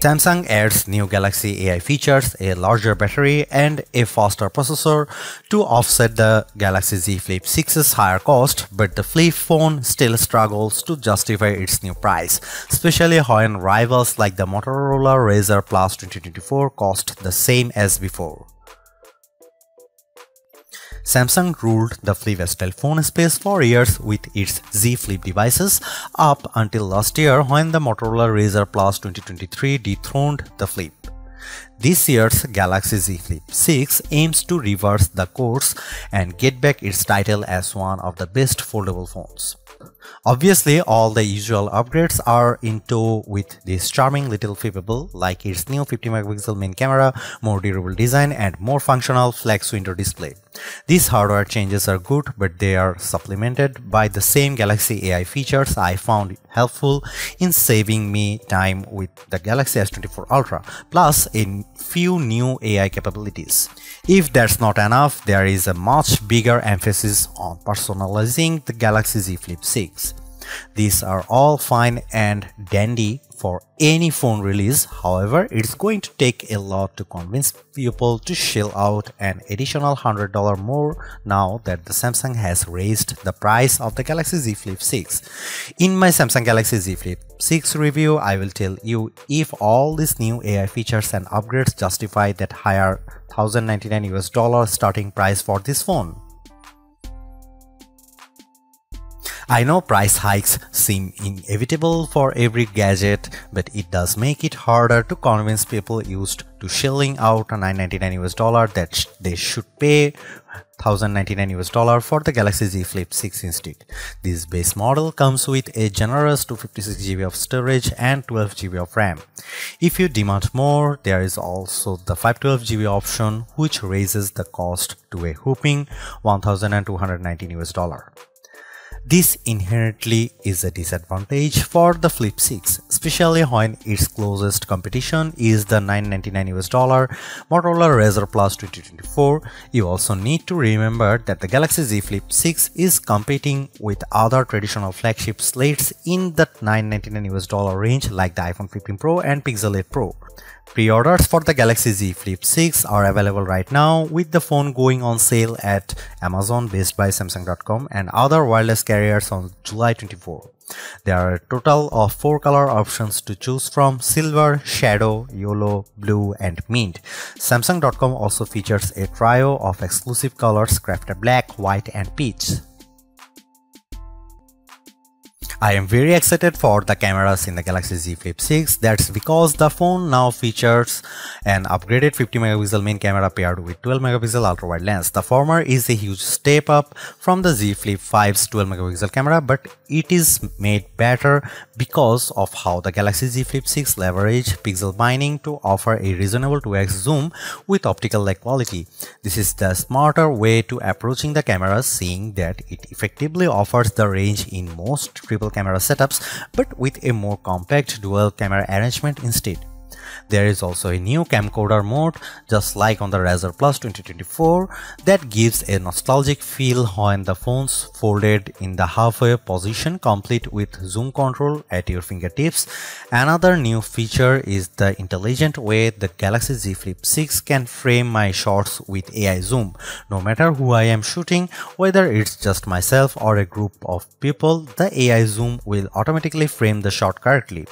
Samsung adds new Galaxy AI features, a larger battery, and a faster processor to offset the Galaxy Z Flip 6's higher cost, but the flip phone still struggles to justify its new price, especially when rivals like the Motorola Razr Plus 2024 cost the same as before. Samsung ruled the flip-style phone space for years with its Z Flip devices up until last year when the Motorola Razr Plus 2023 dethroned the Flip. This year's Galaxy Z Flip 6 aims to reverse the course and get back its title as one of the best foldable phones. Obviously, all the usual upgrades are in tow with this charming little flippable, like its new 50MP main camera, more durable design, and more functional flex window display. These hardware changes are good, but they are supplemented by the same Galaxy AI features I found helpful in saving me time with the Galaxy S24 Ultra, plus a few new AI capabilities. If that's not enough, there is a much bigger emphasis on personalizing the Galaxy Z Flip 6. These are all fine and dandy for any phone release. However, it's going to take a lot to convince people to shell out an additional $100 more now that the Samsung has raised the price of the Galaxy Z Flip 6. In my Samsung Galaxy Z Flip 6 review, I will tell you if all these new AI features and upgrades justify that higher $1,099 starting price for this phone. I know price hikes seem inevitable for every gadget, but it does make it harder to convince people used to shelling out $999 that they should pay $1,099 for the Galaxy Z Flip 6 instead. This base model comes with a generous 256GB of storage and 12GB of RAM. If you demand more, there is also the 512GB option, which raises the cost to a whopping $1,219. This inherently is a disadvantage for the Flip 6, especially when its closest competition is the $999 Motorola Razr Plus 2024. You also need to remember that the Galaxy Z Flip 6 is competing with other traditional flagship slates in the $999 range like the iPhone 15 Pro and Pixel 8 Pro. Pre-orders for the Galaxy Z Flip 6 are available right now, with the phone going on sale at Amazon, Best Buy, Samsung.com and other wireless carriers on July 24. There are a total of 4 color options to choose from: silver, shadow, yellow, blue and mint. Samsung.com also features a trio of exclusive colors crafted black, white and peach. I am very excited for the cameras in the Galaxy Z Flip 6. That's because the phone now features an upgraded 50MP main camera paired with 12MP ultra-wide lens. The former is a huge step up from the Z Flip 5's 12MP camera, but it is made better because of how the Galaxy Z Flip 6 leverage pixel mining to offer a reasonable 2x zoom with optical-like quality. This is the smarter way to approaching the camera, seeing that it effectively offers the range in most triple camera setups, but with a more compact dual camera arrangement instead. There is also a new camcorder mode, just like on the Razr Plus 2024, that gives a nostalgic feel when the phone's folded in the halfway position, complete with zoom control at your fingertips. Another new feature is the intelligent way the Galaxy Z Flip 6 can frame my shots with AI zoom. No matter who I am shooting, whether it's just myself or a group of people, the AI zoom will automatically frame the shot correctly.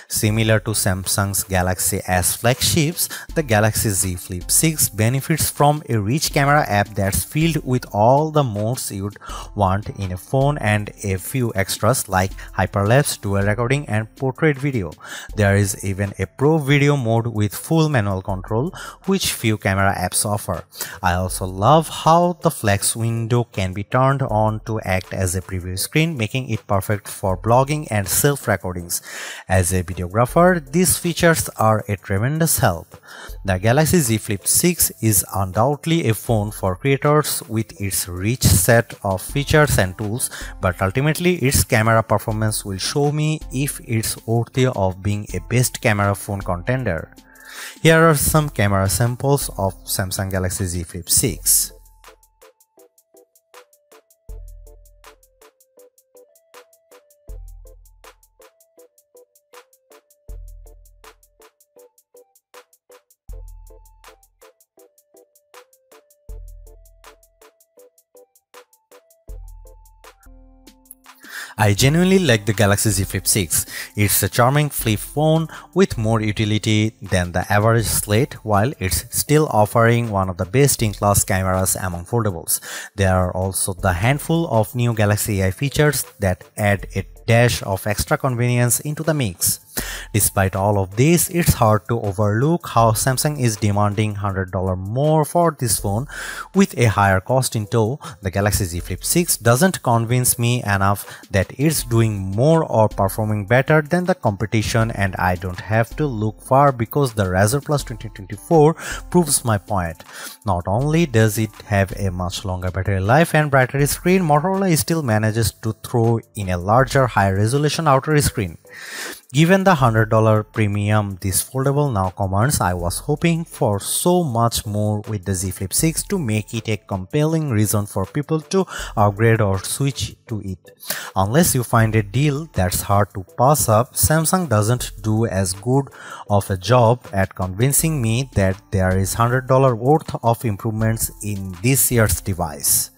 Similar to Samsung's Galaxy S flagships, the Galaxy Z Flip 6 benefits from a rich camera app that's filled with all the modes you'd want in a phone and a few extras like hyperlapse, dual recording and portrait video. There is even a pro video mode with full manual control, which few camera apps offer. I also love how the flex window can be turned on to act as a preview screen, making it perfect for blogging and self-recordings. As a videographer, these features are a tremendous help. The Galaxy Z Flip 6 is undoubtedly a phone for creators with its rich set of features and tools, but ultimately its camera performance will show me if it's worthy of being a best camera phone contender. Here are some camera samples of Samsung Galaxy Z Flip 6. I genuinely like the Galaxy Z Flip 6. It's a charming flip phone with more utility than the average slate, while it's still offering one of the best-in-class cameras among foldables. There are also the handful of new Galaxy AI features that add a dash of extra convenience into the mix. Despite all of this, it's hard to overlook how Samsung is demanding $100 more for this phone with a higher cost in tow. The Galaxy Z Flip 6 doesn't convince me enough that it's doing more or performing better than the competition, and I don't have to look far because the Razr Plus 2024 proves my point. Not only does it have a much longer battery life and brighter screen, Motorola still manages to throw in a larger, high-resolution outer screen. Given the $100 premium this foldable now commands, I was hoping for so much more with the Z Flip 6 to make it a compelling reason for people to upgrade or switch to it. Unless you find a deal that's hard to pass up, Samsung doesn't do as good of a job at convincing me that there is $100 worth of improvements in this year's device.